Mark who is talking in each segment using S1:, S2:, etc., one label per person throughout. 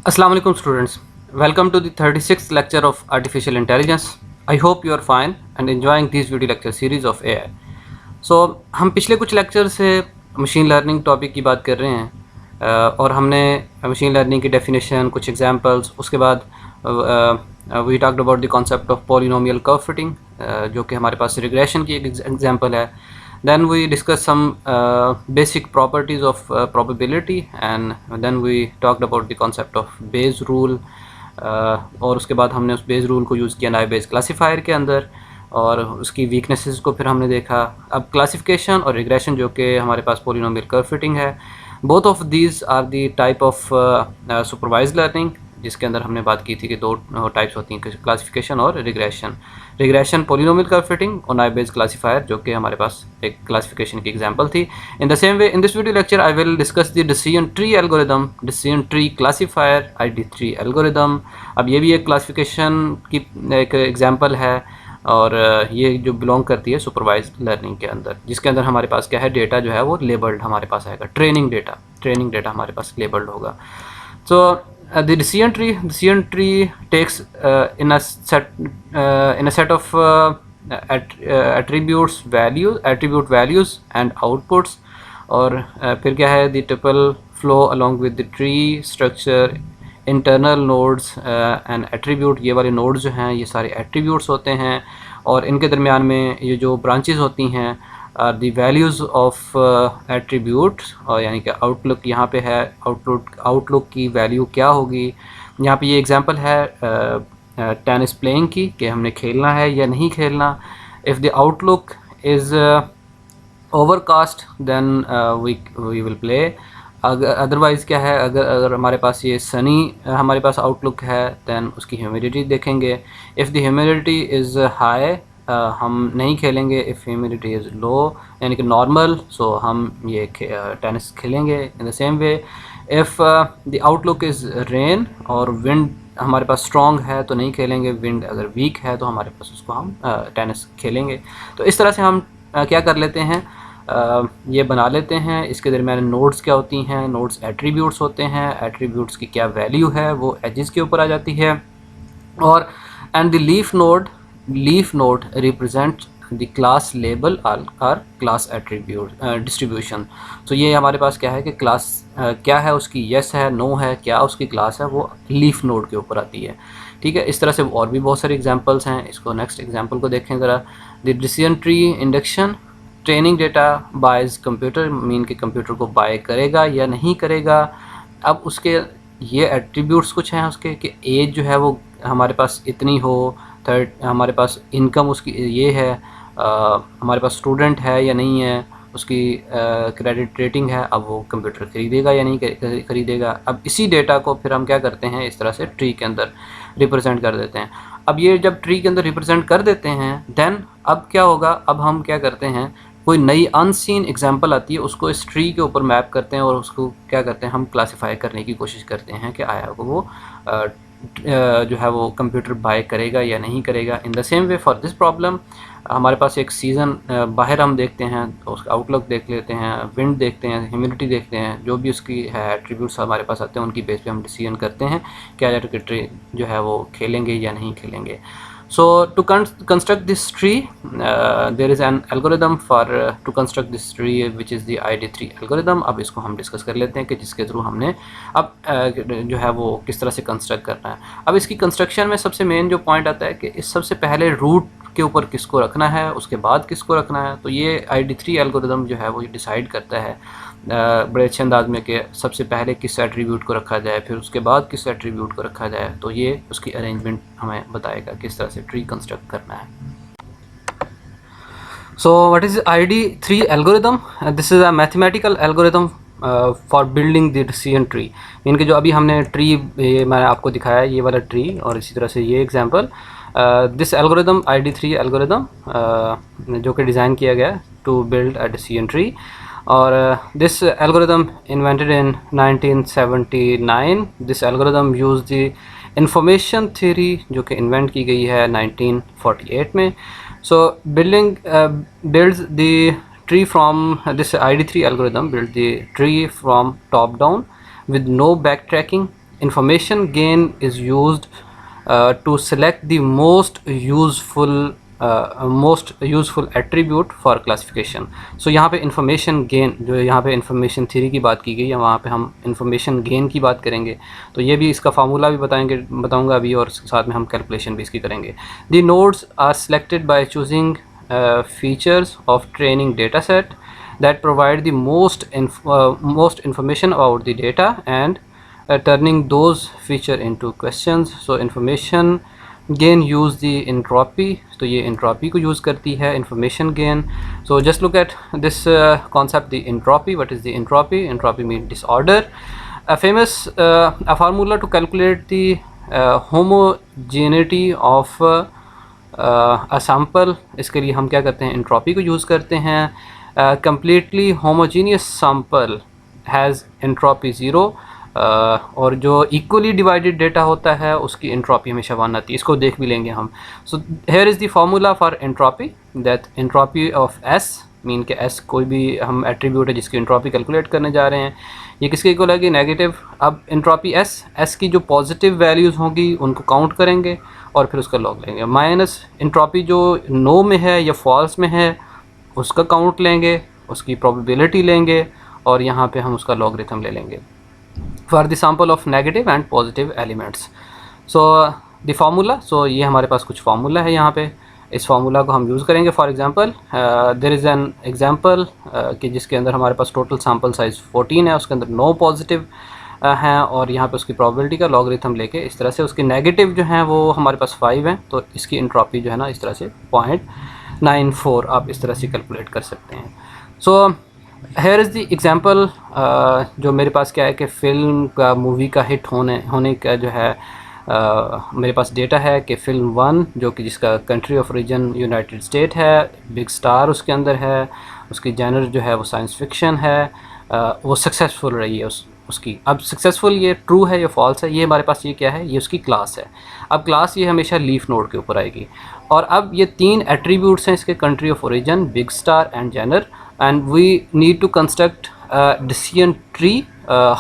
S1: Assalamu alaikum students. Welcome to the 36th lecture of Artificial Intelligence. I hope you are fine and enjoying this video lecture series of AI. So हम पिछले कुछ lecture से machine learning topic की बात कर रहे हैं और हमने मशीन लर्निंग की डेफिनेशन, कुछ एग्जांपल्स, उसके बाद we talked about the concept of polynomial curve fitting जो कि हमारे पास रिग्रेशन की एक एग्जांपल है. Then we discussed some basic properties of probability, and then we talked about the concept of Bayes rule. और उसके बाद हमने उस Bayes rule को यूज़ किया नाइव बेस क्लासीफायर के अंदर और उसकी वीकनेसेस को फिर हमने देखा. अब क्लासिफिकेशन और रिग्रेशन जो कि हमारे पास पॉलिनोमियल कर्व फिटिंग है, both of these are the type of supervised learning, जिसके अंदर हमने बात की थी कि दो टाइप्स होती हैं, क्लासिफिकेशन और regression. Regression polynomial curve fitting और नाइव बेस क्लासीफायर जो कि हमारे पास एक क्लासिफिकेशन की एग्जांपल थी. इन the same way in this video lecture I will discuss the decision tree algorithm, decision tree classifier, ID3 algorithm. अब ये भी एक क्लासिफिकेशन की एक एग्जांपल है और ये जो बिलोंग करती है सुपरवाइज्ड लर्निंग के अंदर, जिसके अंदर हमारे पास क्या है, डेटा जो है वो लेबल्ड हमारे पास आएगा. ट्रेनिंग डेटा हमारे पास लेबल्ड होगा. सो the decision tree takes in a set of attribute values and outputs. और फिर क्या है, the tuple flow along with the tree structure, internal nodes and attribute. ये वाले nodes जो हैं ये सारे attributes होते हैं और इनके दरमियान में ये जो branches होती हैं दी वैल्यूज़ ऑफ एट्रीब्यूट्स. और यानी कि आउटलुक यहाँ पे है, आउटलुक की वैल्यू क्या होगी. यहाँ पे ये एग्जांपल है टेनिस प्लेइंग की कि हमने खेलना है या नहीं खेलना. If the outlook is overcast then we will play. Otherwise क्या है, अगर हमारे पास ये सनी हमारे पास आउटलुक है देन उसकी ह्यूमिडिटी देखेंगे. If the humidity is high हम नहीं खेलेंगे. इफ़ ह्यूमिडिटी इज़ लो यानी कि नॉर्मल, सो हम ये टेनिस खेलेंगे. इन the same way if the outlook is rain और विंड हमारे पास स्ट्रॉन्ग है तो नहीं खेलेंगे. विंड अगर वीक है तो हमारे पास उसको हम टेनिस खेलेंगे. तो इस तरह से हम क्या कर लेते हैं, ये बना लेते हैं. इसके दरमियान नोड्स क्या होती हैं, नोड्स एट्रीब्यूट्स होते हैं. एट्रीब्यूट्स की क्या वैल्यू है वो एजेस के ऊपर आ जाती है. और and the leaf node represent the class label और क्लास एट्रीब्यूट डिस्ट्रीब्यूशन. तो ये हमारे पास क्या है कि क्लास क्या है उसकी, येस है, नो है, क्या उसकी क्लास है, वो लीफ नोड के ऊपर आती है. ठीक है, इस तरह से और भी बहुत सारे एग्जांपल्स हैं. इसको नेक्स्ट एग्जांपल को देखें ज़रा. The decision tree induction, training data boys computer, mean कि कंप्यूटर को बाय करेगा या नहीं करेगा. अब उसके ये एट्रीब्यूट्स कुछ हैं उसके कि एज जो है वो हमारे पास इतनी हो, थर्ड हमारे पास इनकम उसकी ये है, हमारे पास स्टूडेंट है या नहीं है, उसकी क्रेडिट रेटिंग है. अब वो कंप्यूटर ख़रीदेगा या नहीं ख़रीदेगा. अब इसी डेटा को फिर हम क्या करते हैं, इस तरह से ट्री के अंदर रिप्रेजेंट कर देते हैं. अब ये जब ट्री के अंदर रिप्रेजेंट कर देते हैं देन अब क्या होगा, अब हम क्या करते हैं, कोई नई अनसीन एग्जांपल आती है उसको इस ट्री के ऊपर मैप करते हैं और उसको क्या करते हैं, हम क्लासीफाई करने की कोशिश करते हैं कि आया वो जो है वो कंप्यूटर बाय करेगा या नहीं करेगा. इन the same way for this problem हमारे पास एक सीज़न बाहर हम देखते हैं तो उसका आउटलुक देख लेते हैं, विंड देखते हैं, ह्यूमिडिटी देखते हैं, जो भी उसकी है एट्रीब्यूट्स हमारे पास आते हैं उनकी बेस पे हम डिसीजन करते हैं कि इलेक्ट्रिक जो है वो खेलेंगे या नहीं खेलेंगे. So to construct this tree there is an algorithm for to construct this tree which is the ID3 algorithm. अब इसको हम डिस्कस कर लेते हैं कि जिसके थ्रू हमने अब जो है वो किस तरह से कंस्ट्रक्ट करना है. अब इसकी कंस्ट्रक्शन में सबसे मेन जो पॉइंट आता है कि इस सबसे पहले रूट के ऊपर किसको रखना है, उसके बाद किसको रखना है. तो ये ID3 एल्गोरिदम जो है वो डिसाइड करता है बड़े अच्छे अंदाज में कि सबसे पहले किस एट्रीब्यूट को रखा जाए, फिर उसके बाद किस एट्रीब्यूट को रखा जाए. तो ये उसकी अरेंजमेंट हमें बताएगा किस तरह से ट्री कंस्ट्रक्ट करना है. So what is ID3 algorithm? This is a mathematical algorithm for building the decision tree. इनके जो अभी हमने ट्री ये मैंने आपको दिखाया ये वाला ट्री और इसी तरह से ये example. This algorithm ID3 algorithm जो कि डिज़ाइन किया गया to build a decision tree. और this algorithm invented in 1979. This algorithm use the information theory जो कि इन्वेंट की गई है 1948 में. सो builds the tree from this ID3 algorithm build the tree from top down with no backtracking information gain is used to select the most useful attribute for classification. So यहाँ पे information gain, जो यहाँ पे information theory की बात की गई है, वहाँ पे हम information gain की बात करेंगे. तो ये भी इसका फार्मूला भी बताऊंगा अभी, और साथ में हम कैलकुलेशन भी इसकी करेंगे. The nodes are selected by choosing features of training data set that provide the most information about the data and turning those feature into questions. So information gain use the entropy, तो ये entropy को use करती है information gain. So just look at this concept, the entropy. What is the entropy? Entropy means disorder. A famous a formula to calculate the homogeneity of a sample. इसके लिए हम क्या करते हैं, entropy को use करते हैं. Completely homogeneous sample has entropy 0. और जो इक्वली डिवाइडेड डेटा होता है उसकी एंट्रोपी हमेशा 1 आती है. इसको देख भी लेंगे हम. So here is the formula for entropy, that entropy of S, mean के एस कोई भी हम एट्रीब्यूट है जिसकी एंट्रोपी कैलकुलेट करने जा रहे हैं. ये किसके इक्वल है कि नेगेटिव. अब एंट्रोपी एस की जो पॉजिटिव वैल्यूज़ होंगी उनको काउंट करेंगे और फिर उसका लॉग लेंगे, माइनस एंट्रोपी जो नो में है या फॉल्स में है उसका काउंट लेंगे, उसकी प्रोबेबिलिटी लेंगे और यहाँ पे हम उसका लॉगरिथम ले लेंगे for the sample of negative and positive elements. So the formula, so ये हमारे पास कुछ फार्मूला है यहाँ पे. इस फार्मूला को हम यूज़ करेंगे. For example there is an example कि जिसके अंदर हमारे पास टोटल सैम्पल साइज़ 14 है, उसके अंदर 9 पॉजिटिव हैं और यहाँ पे उसकी प्रोबेबिलिटी का लॉगरिथम लेके इस तरह से उसके नेगेटिव जो हैं वो हमारे पास 5 हैं, तो इसकी एंट्रोपी जो है ना इस तरह से 0.94 आप इस तरह से कैलकुलेट कर सकते हैं. So here is the example. जो मेरे पास क्या है कि फ़िल्म का, मूवी का हिट होने का जो है मेरे पास डेटा है कि फ़िल्म 1 जो कि जिसका country of origin United state है, बिग स्टार उसके अंदर है, उसकी जैनर जो है वो साइंस फिक्शन है, वो सक्सेसफुल रही है उसकी. अब सक्सेसफुल ये ट्रू है या फॉल्स है, ये हमारे पास ये क्या है, ये उसकी क्लास है. अब क्लास ये हमेशा लीफ नोड के ऊपर आएगी. और अब ये 3 एट्रीब्यूट्स हैं इसके, country of origin, big star and Jenner. And we need to construct a decision tree.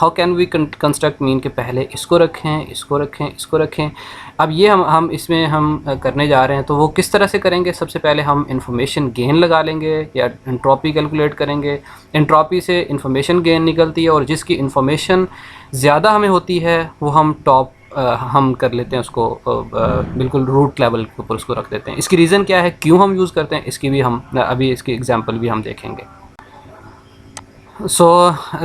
S1: How can we construct, mean के पहले इसको रखें, इसको रखें, इसको रखें. अब ये हम इसमें हम करने जा रहे हैं. तो वो किस तरह से करेंगे, सबसे पहले हम इंफॉर्मेशन गेन लगा लेंगे या एंट्रोपी कैलकुलेट करेंगे. एंट्रोपी से इंफॉर्मेशन गेन निकलती है और जिसकी इंफॉर्मेशन ज़्यादा हमें होती है वो हम टॉप हम कर लेते हैं उसको, बिल्कुल रूट लेवल के ऊपर उसको रख देते हैं. इसकी रीज़न क्या है, क्यों हम यूज़ करते हैं, इसकी भी हम अभी इसकी एग्जांपल भी हम देखेंगे. So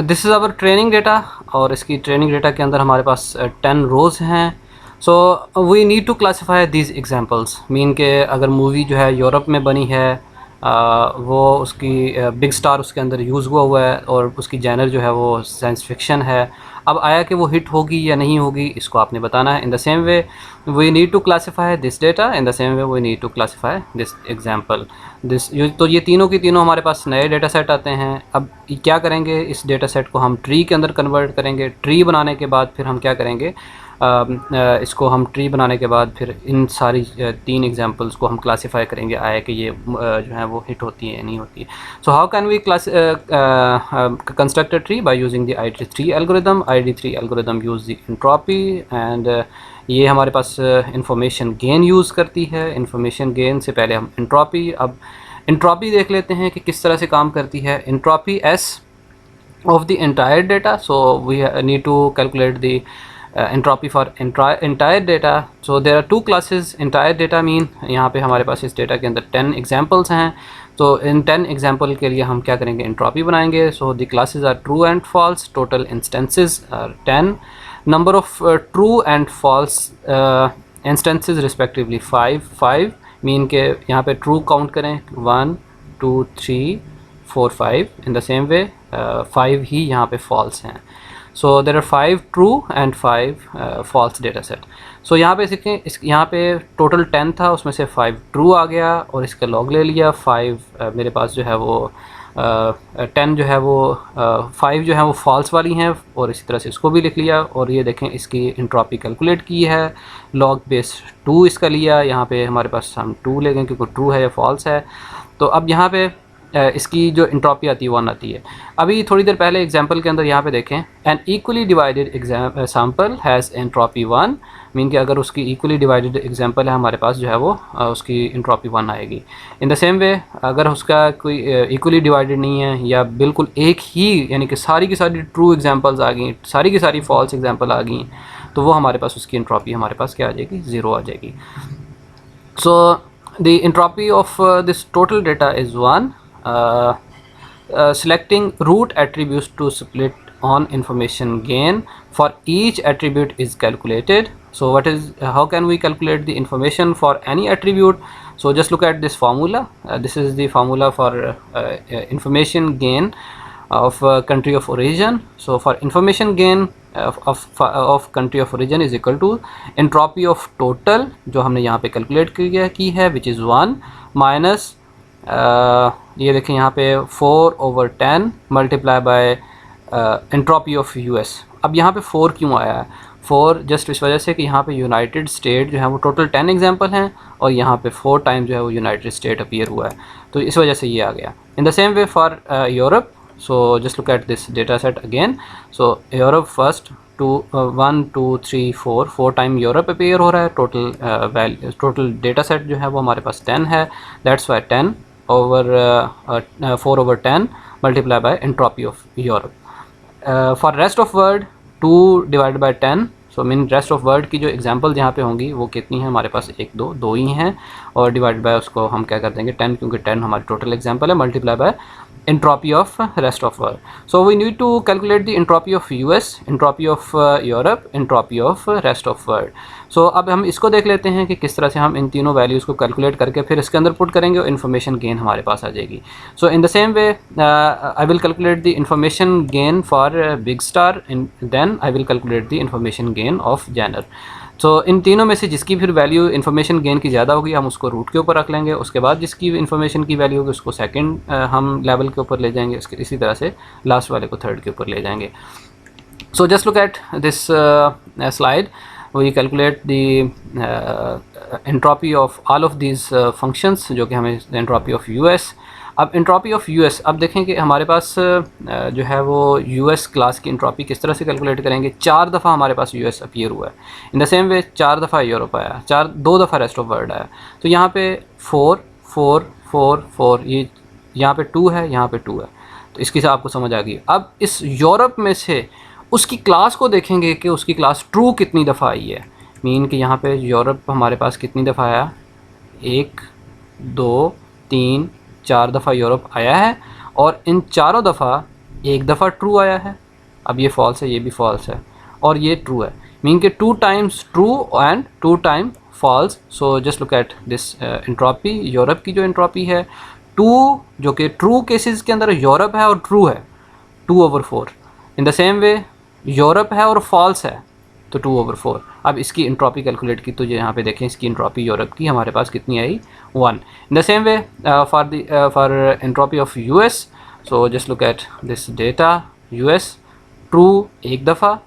S1: this is our training data और इसकी ट्रेनिंग डेटा के अंदर हमारे पास 10 रोज़ हैं. So we need to classify these examples. Mean के अगर मूवी जो है यूरोप में बनी है, वो उसकी बिग स्टार उसके अंदर यूज़ हुआ है और उसकी जैनर जो है वो साइंस फिक्शन है. अब आया कि वो हिट होगी या नहीं होगी, इसको आपने बताना है. In the same way we need to classify this data, in the same way we need to classify this example. तो ये तीनों की तीनों हमारे पास नए डेटा सेट आते हैं. अब क्या करेंगे, इस डेटा सेट को हम ट्री के अंदर कन्वर्ट करेंगे. ट्री बनाने के बाद फिर हम क्या करेंगे, इसको हम ट्री बनाने के बाद फिर इन सारी 3 एग्जांपल्स को हम क्लासीफाई करेंगे, आया कि ये जो है वो हिट होती है या नहीं होती है. So how can we construct a tree by using the ID3 algorithm. ID3 algorithm use the entropy and ये हमारे पास इंफॉर्मेशन गेन यूज़ करती है. इंफॉर्मेशन गेन से पहले हम एंट्रोपी, अब एंट्रोपी देख लेते हैं कि किस तरह से काम करती है. Entropy S of the entire data. So we need to calculate the entropy for entire data. So there are 2 classes. entire data mean यहाँ पे हमारे पास इस डेटा के अंदर 10 एग्जाम्पल्स हैं. तो इन 10 एग्जाम्पल के लिए हम क्या करेंगे, एंट्रोपी बनाएंगे. So the classes are true and false. Total instances are 10. Number of true and false instances respectively 5 mean के यहाँ पे ट्रू काउंट करें 1 2 3 4 5. इन द सेम वे 5 ही यहाँ पे फॉल्स हैं. So there are 5 true and 5 false data set. सो यहाँ पे सीखें, यहाँ पे टोटल 10 था, उसमें से 5 ट्रू आ गया और इसका लॉग ले लिया. 5 मेरे पास जो है वो 10 जो है वो 5 जो है वो फॉल्स वाली हैं और इसी तरह से इसको भी लिख लिया. और ये देखें इसकी एंट्रोपी कैलकुलेट की है, लॉग बेस 2 इसका लिया. यहाँ पे हमारे पास हम 2 लेंगे क्योंकि ट्रू है या फॉल्स है. तो अब यहाँ पे इसकी जो इंट्रॉपी आती है 1 आती है। अभी थोड़ी देर पहले एग्जांपल के अंदर यहाँ पे देखें, N equally divided sample has entropy 1, mean कि अगर उसकी इक्वली डिवाइडेड एग्जांपल है हमारे पास जो है वो उसकी इंट्रॉपी 1 आएगी। इन द सेम वे अगर उसका कोई इक्वली डिवाइडेड नहीं है या बिल्कुल एक ही यानी कि सारी की सारी ट्रू एग्जांपल्स आ गई, सारी की सारी फॉल्स एग्जांपल आ गई, तो वो हमारे पास उसकी इंट्रॉपी हमारे पास क्या आ जाएगी, 0 आ जाएगी। So the entropy of this total data is 1. Selecting root attributes to split on information gain for each attribute is calculated. So how can we calculate the information for any attribute? So just look at this formula. This is the formula for information gain of country of origin. So for information gain of country of origin is equal to entropy of total जो हमने यहाँ पे calculate की है which is 1 minus ये देखें यहाँ पे 4/10 multiply by entropy of US. अब यहाँ पे 4 क्यों आया है? 4 जस्ट इस वजह से कि यहाँ पे यूनाइटेड स्टेट जो है वो टोटल 10 एग्जांपल हैं और यहाँ पे 4 टाइम जो है वो यूनाइटेड स्टेट अपीयर हुआ है, तो इस वजह से ये आ गया। इन the same way for Europe, so just look at this data set again. So Europe first 1 2 3 4 time Europe appear हो रहा है। टोटल डेटा सेट जो है वो हमारे पास 10 है, that's why 10 over 4/10 multiplied by entropy of Europe. For rest of world 2 divided by 10, so mean rest of world की जो एग्जांपल यहाँ पे होंगी वो कितनी है हमारे पास, 1 2 ही हैं, और डिवाइड बाय उसको हम क्या कर देंगे 10, क्योंकि 10 हमारी टोटल एग्जांपल है, multiply by entropy of rest of world. So we need to calculate the entropy of US, entropy of Europe, entropy of rest of world. So अब हम इसको देख लेते हैं कि किस तरह से हम इन तीनों वैल्यूज़ को कैलकुलेट करके फिर इसके अंदर पुट करेंगे और इन्फॉर्मेशन गेन हमारे पास आ जाएगी। So in the same way I will calculate the information gain for big star, then I will calculate the information gain of genre. So इन तीनों में से जिसकी फिर वैल्यू इन्फॉर्मेशन गेन की ज़्यादा होगी हम उसको रूट के ऊपर रख लेंगे, उसके बाद जिसकी इन्फॉर्मेशन की वैल्यू होगी उसको सेकंड हम लेवल के ऊपर ले जाएंगे, इसी तरह से लास्ट वाले को थर्ड के ऊपर ले जाएंगे। So just look at this slide, we calculate the entropy of all of these functions, जो कि हमें एंट्रोपी ऑफ यूएस। अब एंट्रोपी ऑफ यूएस, अब देखें कि हमारे पास जो है वो यूएस क्लास की एंट्रोपी किस तरह से कैलकुलेट करेंगे। 4 दफ़ा हमारे पास यूएस अपीयर हुआ है, इन द सेम वे 4 दफ़ा यूरोप आया, 2 दफ़ा रेस्ट ऑफ वर्ल्ड आया, तो यहाँ पे 4 4 4 4, ये यहाँ पे 2 है, यहाँ पे 2 है, तो इसकी से आपको समझ आ गई। अब इस यूरोप में से उसकी क्लास को देखेंगे कि उसकी क्लास ट्रू कितनी दफ़ा आई है, मीन कि यहाँ पे यूरोप हमारे पास कितनी दफ़ा आया, 1 2 3 4 दफ़ा यूरोप आया है, और इन चारों दफ़ा एक दफ़ा ट्रू आया है। अब ये फॉल्स है, ये भी फॉल्स है, और ये ट्रू है, मीन कि 2 times true and 2 time false. So just look at this entropy, Europe की जो एंट्रोपी है 2, जो कि ट्रू केसेस के अंदर यूरोप है और ट्रू है, 2/4। इन द सेम वे यूरोप है और फॉल्स है, तो 2/4। अब इसकी इंट्रॉपी कैलकुलेट की तो यहाँ पे देखें, इसकी इंट्रॉपी यूरोप की हमारे पास कितनी आई, 1। इन the same way for entropy of US, so just look at this data, US true एक दफ़ा,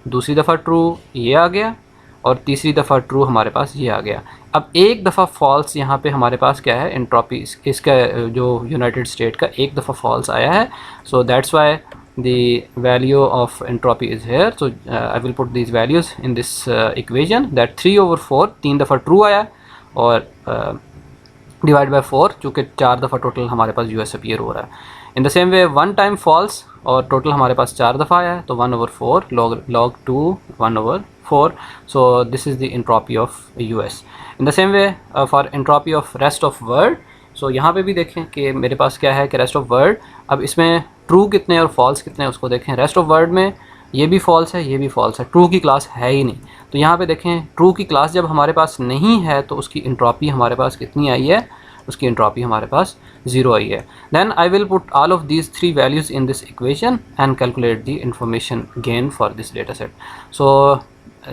S1: दूसरी दफ़ा ट्रू ये आ गया, और तीसरी दफ़ा ट्रू हमारे पास ये आ गया। अब एक दफ़ा फॉल्स यहाँ पे हमारे पास क्या है, एंट्रॉपी इसका जो यूनाइटेड स्टेट का एक दफ़ा फॉल्स आया है, so that's why the value of entropy is here. So I will put these values in this equation, that 3/4 3 दफ़ा true आया, और डिवाइड बाय 4 चूँकि 4 दफ़ा टोटल हमारे पास यूएस अपीयर हो रहा है। In the same way 1 time false, और टोटल हमारे पास 4 दफ़ा आया है, तो 1/4 log 2 1/4। So this is the entropy of US. In the same way for entropy of rest of world, so यहाँ पे भी देखें कि मेरे पास क्या है कि रेस्ट ऑफ वर्ल्ड, अब इसमें ट्रू कितने और फॉल्स कितने उसको देखें। रेस्ट ऑफ वर्ल्ड में ये भी फॉल्स है, ये भी फॉल्स है, ट्रू की क्लास है ही नहीं, तो यहाँ पे देखें ट्रू की क्लास जब हमारे पास नहीं है तो उसकी एंट्रोपी हमारे पास कितनी आई है, उसकी एंट्रोपी हमारे पास 0 आई है। Then I will put all of these 3 values in this equation and calculate the information gain for this data set. सो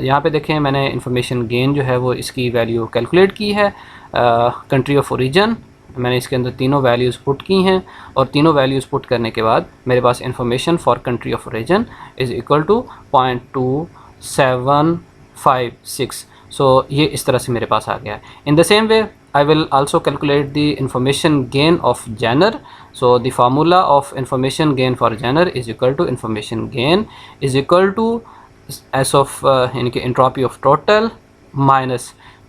S1: यहाँ पे देखें मैंने इंफॉर्मेशन गेन जो है वो इसकी वैल्यू कैलकुलेट की है। कंट्री ऑफ ओरिजिन मैंने इसके अंदर तीनों वैल्यूज़ पुट की हैं, और तीनों वैल्यूज़ पुट करने के बाद मेरे पास information for country of origin is equal to 0.2756। So ये इस तरह से मेरे पास आ गया है। In the same way I will also calculate the information gain of Jenner. So the formula of information gain for Jenner is equal to information gain is equal to S of यानी कि entropy of total minus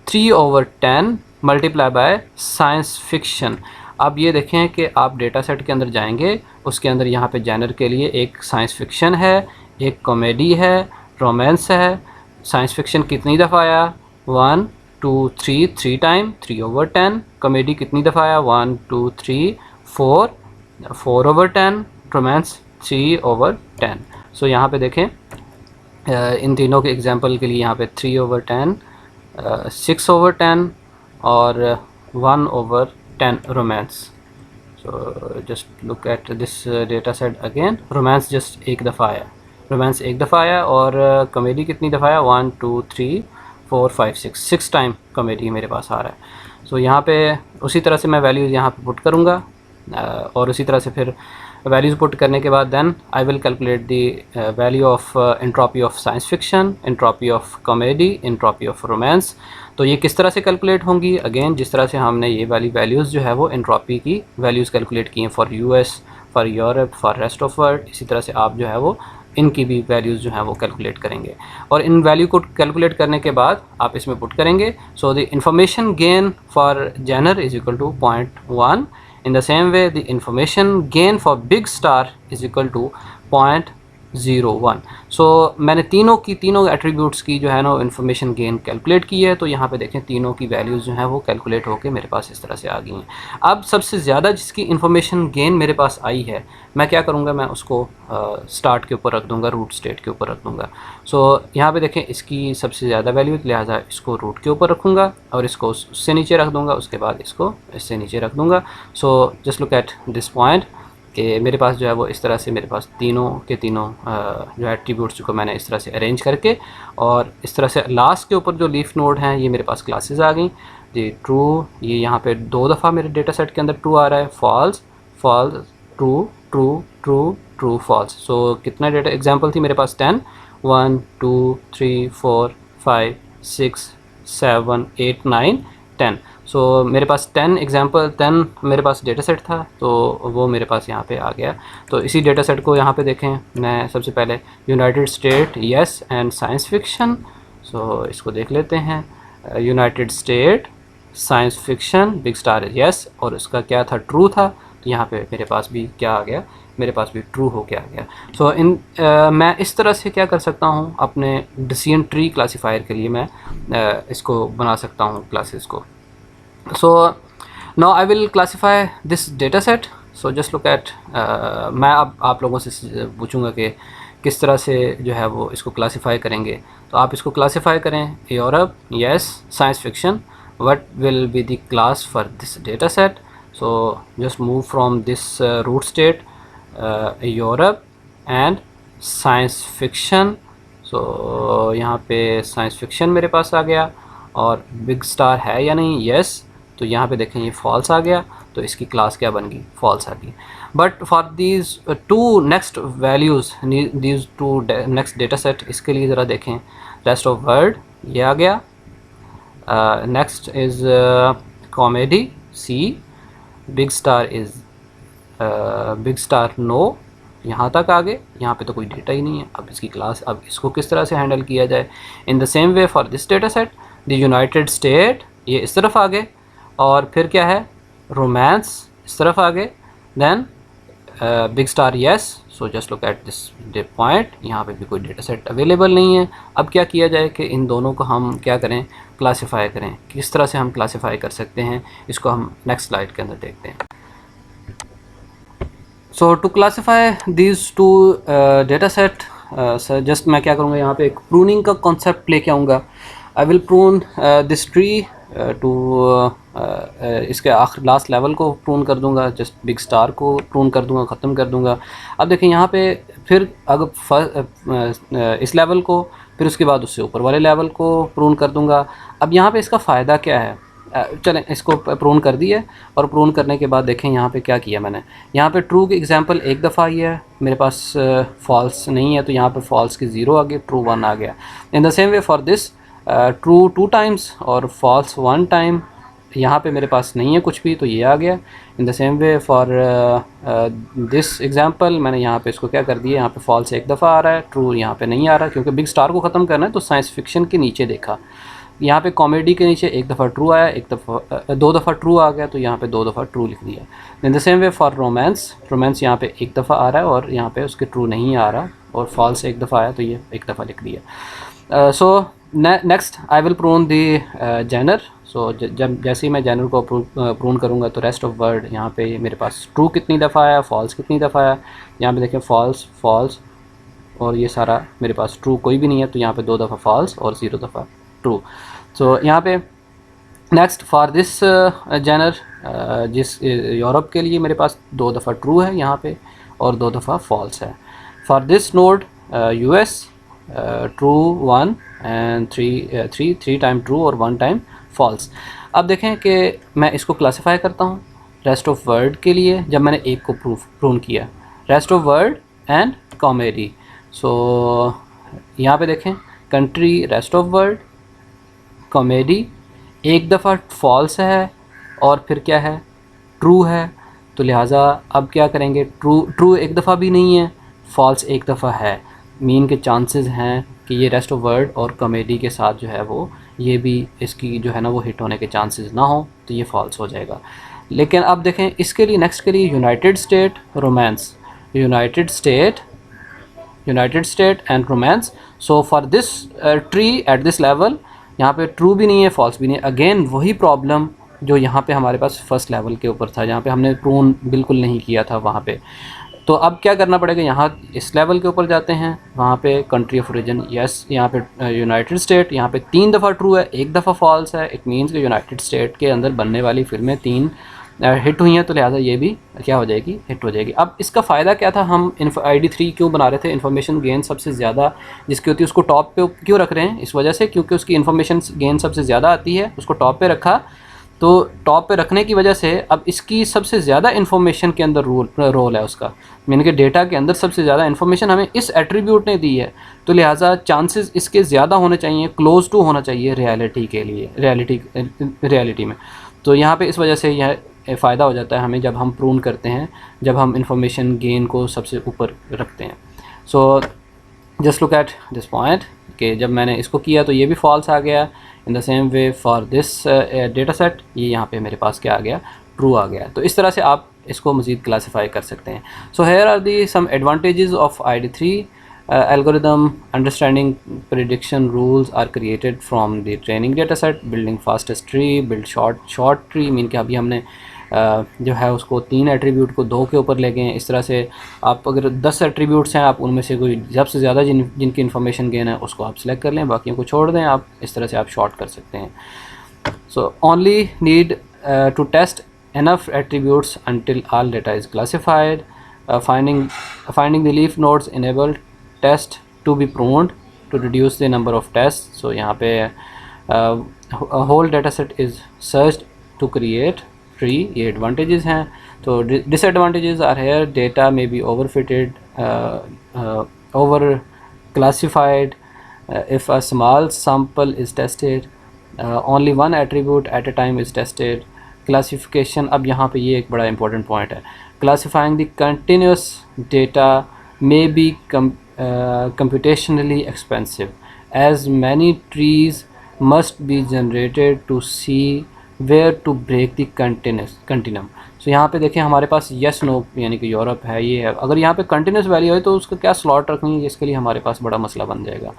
S1: 3/10 multiply by science fiction. अब ये देखें कि आप data set के अंदर जाएंगे, उसके अंदर यहाँ पे जेनर के लिए एक साइंस फिक्शन है, एक कॉमेडी है, रोमांस है। साइंस फिक्शन कितनी दफ़ा आया? 1 2 3 3 टाइम 3/10। कॉमेडी कितनी दफ़ा आया? 1 2 3 4 4/10। रोमांस 3/10। सो यहाँ पे देखें इन तीनों के एग्जांपल के लिए यहाँ पे 3/10 6/10 और 1/10 romance. So just look at this data set again. Romance just एक दफ़ा आया, रोमांस एक दफ़ा आया, और कॉमेडी कितनी दफ़ा आया? 1 2 3 4 5 6 टाइम कॉमेडी मेरे पास आ रहा है। सो यहाँ पे उसी तरह से मैं वैल्यूज़ यहाँ पे पुट करूँगा, और उसी तरह से फिर वैल्यूज़ पुट करने के बाद then I will calculate the value of entropy of science fiction, entropy of comedy, entropy of romance. तो ये किस तरह से कैलकुलेट होंगी? अगेन जिस तरह से हमने ये वाली वैल्यूज़ जो है वो एंट्रोपी की वैल्यूज़ कैलकुलेट की हैं for US, for Europe, for rest of world, इसी तरह से आप जो है वो इनकी भी वैल्यूज़ जो हैं वो कैलकुलेट करेंगे, और इन वैल्यू को कैलकुलेट करने के बाद आप इसमें पुट करेंगे। So the information gain for genre is equal to 0.1। In the same way, the information gain for big star is equal to 0.01। So मैंने तीनों एट्रीब्यूट्स की जो है ना इन्फॉर्मेशन गेन कैलकुलेट की है। तो यहाँ पे देखें तीनों की वैल्यूज़ जो हैं वो कैलकुलेट होके मेरे पास इस तरह से आ गई हैं। अब सबसे ज़्यादा जिसकी इन्फॉर्मेशन गेन मेरे पास आई है, मैं क्या करूँगा? मैं उसको स्टार्ट के ऊपर रख दूँगा, रूट स्टेट के ऊपर रख दूँगा। सो यहाँ पे देखें इसकी सबसे ज़्यादा वैल्यू, लिहाजा इसको रूट के ऊपर रखूँगा और इसको उससे नीचे रख दूँगा, उसके बाद इसको इससे नीचे रख दूँगा। सो just look at this point कि मेरे पास जो है वो इस तरह से मेरे पास तीनों के तीनों जो है एट्रीब्यूट्स को मैंने इस तरह से अरेंज करके, और इस तरह से लास्ट के ऊपर जो लीफ नोड हैं ये मेरे पास क्लासेस आ गई जी। ट्रू, ये यहाँ पे 2 दफ़ा मेरे डेटा सेट के अंदर ट्रू आ रहा है, false false true true true true false. So कितना डेटा एग्जांपल थी मेरे पास? 10 1 2 3 4 5 6 7 8 9 10। सो मेरे पास 10 मेरे पास डेटा सेट था, तो वो मेरे पास यहाँ पे आ गया। तो इसी डेटा सेट को यहाँ पे देखें, मैं सबसे पहले united state yes and science fiction. So इसको देख लेते हैं। United state science fiction big star yes, और उसका क्या था? ट्रू था। तो यहाँ पे मेरे पास भी क्या आ गया? मेरे पास भी ट्रू हो के आ गया। सो मैं इस तरह से क्या कर सकता हूँ? अपने डिसीजन ट्री क्लासीफायर के लिए मैं इसको बना सकता हूँ क्लासेस को। So now I will classify this data set. So just look at मैं अब आप लोगों से पूछूंगा कि किस तरह से जो है वो इसको क्लासीफाई करेंगे। तो आप इसको क्लासीफाई करें। Europe yes, science fiction, what will be the class for this data set? So just move from this root state Europe and science fiction. So यहाँ पे साइंस फिक्शन मेरे पास आ गया, और बिग स्टार है या नहीं? येस। तो यहाँ पे देखें ये फॉल्स आ गया, तो इसकी क्लास क्या बन गई? फॉल्स आ गई। But for these two next values, these two next data set, इसके लिए ज़रा देखें। रेस्ट ऑफ वर्ल्ड ये आ गया, next is comedy see, big star is big star no, यहाँ तक आ गए। यहाँ पे तो कोई डेटा ही नहीं है। अब इसकी क्लास, अब इसको किस तरह से हैंडल किया जाए? इन the same way for this data set, the United state ये इस तरफ आ गए, और फिर क्या है? रोमांस इस तरफ आ गए, then big star yes. So just look at this point, यहाँ पे भी कोई डेटा सेट अवेलेबल नहीं है। अब क्या किया जाए कि इन दोनों को हम क्या करें? क्लासीफाई करें। किस तरह से हम क्लासीफाई कर सकते हैं इसको हम नेक्स्ट स्लाइड के अंदर देखते हैं। So to classify these two data set, just मैं क्या करूँगा? यहाँ पे एक प्रूनिंग का कॉन्सेप्ट लेके आऊँगा। I will prune this tree to इसके आखिर लास्ट लेवल को प्रून कर दूंगा, जस्ट बिग स्टार को प्रून कर दूंगा, ख़त्म कर दूंगा। अब देखें यहाँ पे फिर अगर इस लेवल को, फिर उसके बाद उससे ऊपर वाले लेवल को प्रून कर दूंगा। अब यहाँ पे इसका फ़ायदा क्या है? चलें इसको प्रून कर दिया, और प्रून करने के बाद देखें यहाँ पे क्या किया मैंने। यहाँ पे ट्रू की एग्जांपल एक दफ़ा आई है, मेरे पास फॉल्स नहीं है, तो यहाँ पे फॉल्स की 0 आ गई, ट्रू 1 आ गया। इन the same way for this true 2 times और फॉल्स 1 टाइम, यहाँ पे मेरे पास नहीं है कुछ भी, तो ये आ गया। इन the same way for this example मैंने यहाँ पे इसको क्या कर दिया, यहाँ पे फॉल्स एक दफ़ा आ रहा है, ट्रू यहाँ पे नहीं आ रहा, क्योंकि बिग स्टार को ख़त्म करना है तो साइंस फिक्शन के नीचे देखा। यहाँ पे कॉमेडी के नीचे एक दफ़ा ट्रू आया, एक दफ़ा 2 दफ़ा ट्रू आ गया, तो यहाँ पे 2 दफ़ा ट्रू लिख दिया। इन the same way for romance, romance यहाँ पे एक दफ़ा आ रहा है और यहाँ पे उसके ट्रू नहीं आ रहा, और फॉल्स एक दफ़ा आया तो ये एक दफ़ा लिख दिया। So next I will prune the genre. So जब जैसे ही मैं जेनर को प्रून करूँगा तो रेस्ट ऑफ वर्ड यहाँ पे मेरे पास ट्रू कितनी दफ़ा आया, फॉल्स कितनी दफ़ा आया। यहाँ पे देखें फॉल्स फॉल्स, और ये सारा मेरे पास ट्रू कोई भी नहीं है, तो यहाँ पे 2 दफ़ा फॉल्स और 0 दफ़ा ट्रू। सो यहाँ पे नेक्स्ट फॉर दिस जेनर, जिस यूरोप के लिए मेरे पास 2 दफ़ा ट्रू है यहाँ पे और 2 दफ़ा फॉल्स है। For this node US, true 1 and 3 time true और 1 टाइम फॉल्स। अब देखें कि मैं इसको क्लासिफाई करता हूँ रेस्ट ऑफ वर्ड के लिए, जब मैंने एक को प्रून किया, rest of world and comedy. So यहाँ पे देखें country, rest of world, comedy, एक दफ़ा फॉल्स है और फिर क्या है, ट्रू है, तो लिहाजा अब क्या करेंगे, ट्रू एक दफ़ा भी नहीं है, फॉल्स एक दफ़ा है, मीन के चांसेस हैं कि ये रेस्ट ऑफ वर्ड और कॉमेडी के साथ जो है वो ये भी इसकी जो है ना वो हिट होने के चांसेस ना हो, तो ये फॉल्स हो जाएगा। लेकिन अब देखें इसके लिए नेक्स्ट के लिए United state romance, United state and romance. So for this tree at this level यहाँ पे ट्रू भी नहीं है, फॉल्स भी नहीं है, अगेन वही प्रॉब्लम जो यहाँ पे हमारे पास फर्स्ट लेवल के ऊपर था, जहाँ पे हमने प्रून बिल्कुल नहीं किया था वहाँ पे। तो अब क्या करना पड़ेगा, यहाँ इस लेवल के ऊपर जाते हैं, वहाँ पे कंट्री ऑफ ओरिजिन, यस यहाँ पे यूनाइटेड स्टेट, यहाँ पे 3 दफ़ा ट्रू है, 1 दफ़ा फॉल्स है। इट मीन्स कि यूनाइटेड स्टेट के अंदर बनने वाली फिल्में 3 हिट हुई हैं, तो लिहाजा ये भी क्या हो जाएगी, हिट हो जाएगी। अब इसका फ़ायदा क्या था, हम ID3 क्यों बना रहे थे, इन्फॉर्मेशन गेन सबसे ज़्यादा जिसकी होती है उसको टॉप पे क्यों रख रहे हैं, इस वजह से क्योंकि उसकी इन्फॉर्मेशन गेन सबसे ज़्यादा आती है, उसको टॉप पे रखा। तो टॉप पे रखने की वजह से अब इसकी सबसे ज़्यादा इन्फॉर्मेशन के अंदर रोल है उसका, मीन के डेटा के अंदर सबसे ज़्यादा इन्फॉर्मेशन हमें इस एट्रीब्यूट ने दी है, तो लिहाजा चांसेस इसके ज़्यादा होने चाहिए, क्लोज टू होना चाहिए रियलिटी के लिए, रियलिटी में। तो यहाँ पे इस वजह से यह फ़ायदा हो जाता है हमें जब हम प्रून करते हैं, जब हम इन्फॉर्मेशन गेन को सबसे ऊपर रखते हैं। सो just look at this point कि जब मैंने इसको किया तो ये भी फॉल्स आ गया। इन the same way for this data set, ये यहाँ पे मेरे पास क्या आ गया, ट्रू आ गया। तो इस तरह से आप इसको मज़ीद क्लासीफाई कर सकते हैं। So here are the some advantages of ID3 algorithm. Understanding prediction rules are created from the training data set. Building fastest tree, build short tree, mean कि अभी हमने जो है उसको 3 एट्रीब्यूट को 2 के ऊपर ले गए हैं। इस तरह से आप अगर 10 एट्रीब्यूट्स हैं, आप उनमें से कोई सबसे ज़्यादा जिनकी इन्फॉर्मेशन गेन है उसको आप सिलेक्ट कर लें, बाकियों को छोड़ दें। आप इस तरह से आप शॉर्ट कर सकते हैं। So only need to test enough attributes until all data is classified. Finding the leaf nodes enable test to be pruned to reduce the number of tests. So यहाँ पे a whole data set is searched to create tree, ये advantages हैं। तो disadvantages are here, data may be overfitted, over classified, if a small sample is tested, only one attribute at a time is tested. Classification, अब यहाँ पे ये एक बड़ा important point है, classifying the continuous data may be computationally expensive as many trees must be generated to see where to break the continuum. So यहाँ पे देखें हमारे पास yes no यानी कि यूरोप है, ये है। अगर यहाँ पे कंटिन्यूस वैल्यू है तो उसका क्या स्लॉट रखनी है, इसके लिए हमारे पास बड़ा मसला बन जाएगा।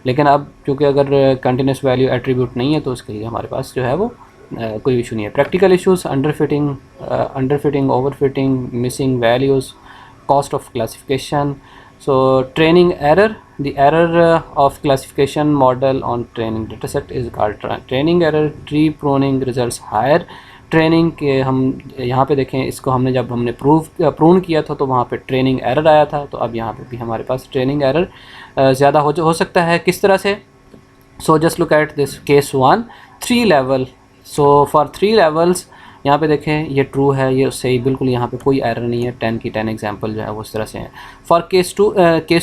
S1: लेकिन अब क्योंकि अगर कंटिन्यूस वैल्यू एट्रीब्यूट नहीं है तो उसके लिए हमारे पास जो है वो कोई इशू नहीं है। Practical issues, underfitting, overfitting, missing values, cost of classification. So training error, the error of classification model on training dataset is called training error. Tree pruning results higher training के हम यहाँ पे देखें, इसको हमने जब हमने प्रून किया था तो वहाँ पे ट्रेनिंग एरर आया था, तो अब यहाँ पे भी हमारे पास ट्रेनिंग एरर ज़्यादा हो सकता है। किस तरह से? सो just look at this case 1, 3 level. So for 3 levels यहाँ पे देखें ये ट्रू है, ये सही, बिल्कुल यहाँ पे कोई एरर नहीं है। 10 की 10 एग्जांपल जो है वो इस तरह से हैं। For case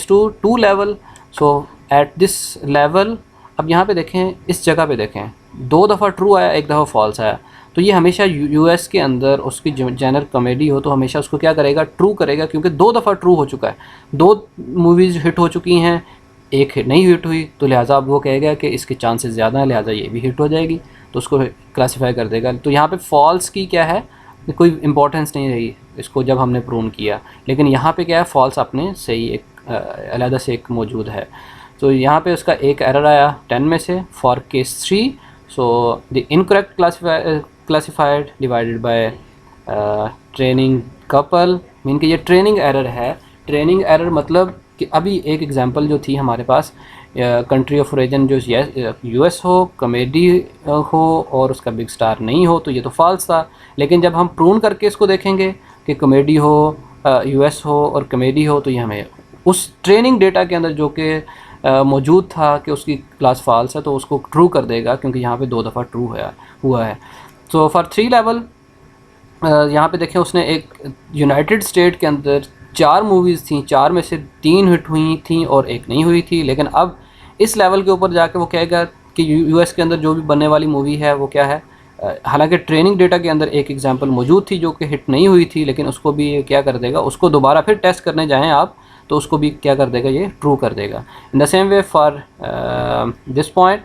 S1: 2 level, so at this level अब यहाँ पे देखें, इस जगह पे देखें 2 दफ़ा ट्रू आया, 1 दफ़ा फॉल्स आया। तो ये हमेशा यूएस के अंदर उसकी जेनर कॉमेडी हो तो हमेशा उसको क्या करेगा, ट्रू करेगा, क्योंकि 2 दफ़ा ट्रू हो चुका है, 2 मूवीज़ हिट हो चुकी हैं, एक हिट नहीं हिट हुई, तो लिहाजा अब वो कहेगा कि इसके चांसेस ज़्यादा हैं, लिहाजा ये भी हिट हो जाएगी, तो उसको क्लासीफाई कर देगा। तो यहाँ पे फॉल्स की क्या है, कोई इंपॉर्टेंस नहीं रही इसको जब हमने प्रूव किया, लेकिन यहाँ पे क्या है, फॉल्स अपने सही एक अलहदा से एक मौजूद है। तो यहाँ पे उसका एक एरर आया 10 में से for case 3। So the incorrect classified divided by training couple, mean कि ये ट्रेनिंग एरर है। ट्रेनिंग एरर मतलब कि अभी एक एग्जांपल जो थी हमारे पास, कंट्री ऑफ ओरिजिन जो यूएस हो, कॉमेडी हो और उसका बिग स्टार नहीं हो, तो ये तो फॉल्स था। लेकिन जब हम प्रूव करके इसको देखेंगे कि कॉमेडी हो, यूएस हो और कॉमेडी हो, तो ये हमें उस ट्रेनिंग डेटा के अंदर जो कि मौजूद था कि उसकी क्लास फॉल्स है, तो उसको ट्रू कर देगा, क्योंकि यहाँ पे 2 दफ़ा ट्रू हुआ है। सो फॉर 3 लेवल यहाँ पे देखें, उसने एक यूनाइटेड स्टेट के अंदर 4 मूवीज़ थी, 4 में से 3 हिट हुई थी और 1 नहीं हुई थी। लेकिन अब इस लेवल के ऊपर जाके वो कहेगा कि यूएस के अंदर जो भी बनने वाली मूवी है वो क्या है, हालांकि ट्रेनिंग डेटा के अंदर एक एग्जांपल मौजूद थी जो कि हिट नहीं हुई थी, लेकिन उसको भी ये क्या कर देगा, उसको दोबारा फिर टेस्ट करने जाएँ आप, तो उसको भी क्या कर देगा, ये ट्रू कर देगा। इन the same way for this point,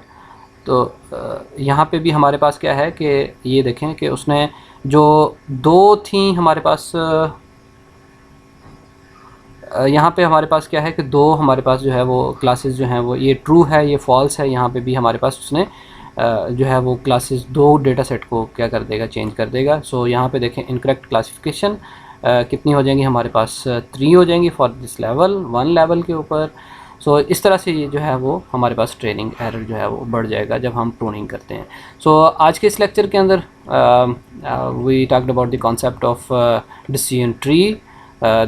S1: तो यहाँ पे भी हमारे पास क्या है कि ये देखें कि उसने जो 2 थी हमारे पास, यहाँ पे हमारे पास क्या है कि 2 हमारे पास जो है वो क्लासेस जो हैं वो ये ट्रू है, ये फॉल्स है। यहाँ पे भी हमारे पास उसने जो है वो क्लासेस 2 डेटा सेट को क्या कर देगा, चेंज कर देगा। सो यहाँ पे देखें इनकरेक्ट क्लासिफिकेशन कितनी हो जाएंगी हमारे पास, 3 हो जाएंगी फॉर दिस लेवल, 1 लेवल के ऊपर। सो इस तरह से ये जो है वो हमारे पास ट्रेनिंग एरर जो है वो बढ़ जाएगा जब हम प्रूनिंग करते हैं। सो आज के इस लेक्चर के अंदर we talked about the concept of decision tree.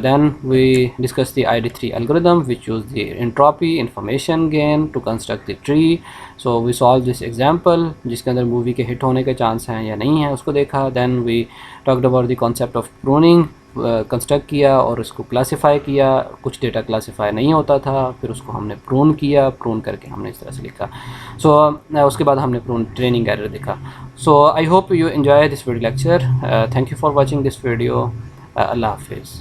S1: Then we discuss the ID3 algorithm, which use the entropy information gain to construct the tree. So we solve this example जिसके अंदर movie के hit होने के chance हैं या नहीं है उसको देखा. Then we talked about the concept of pruning, construct किया और उसको क्लासीफाई किया. कुछ डेटा क्लासीफाई नहीं होता था, फिर उसको हमने प्रून किया, प्रून करके हमने इस तरह से लिखा. सो उसके बाद हमने प्रून ट्रेनिंग एरर देखा. So I hope you enjoy this video lecture. Thank you for watching this video. अल्लाह हाफिज़.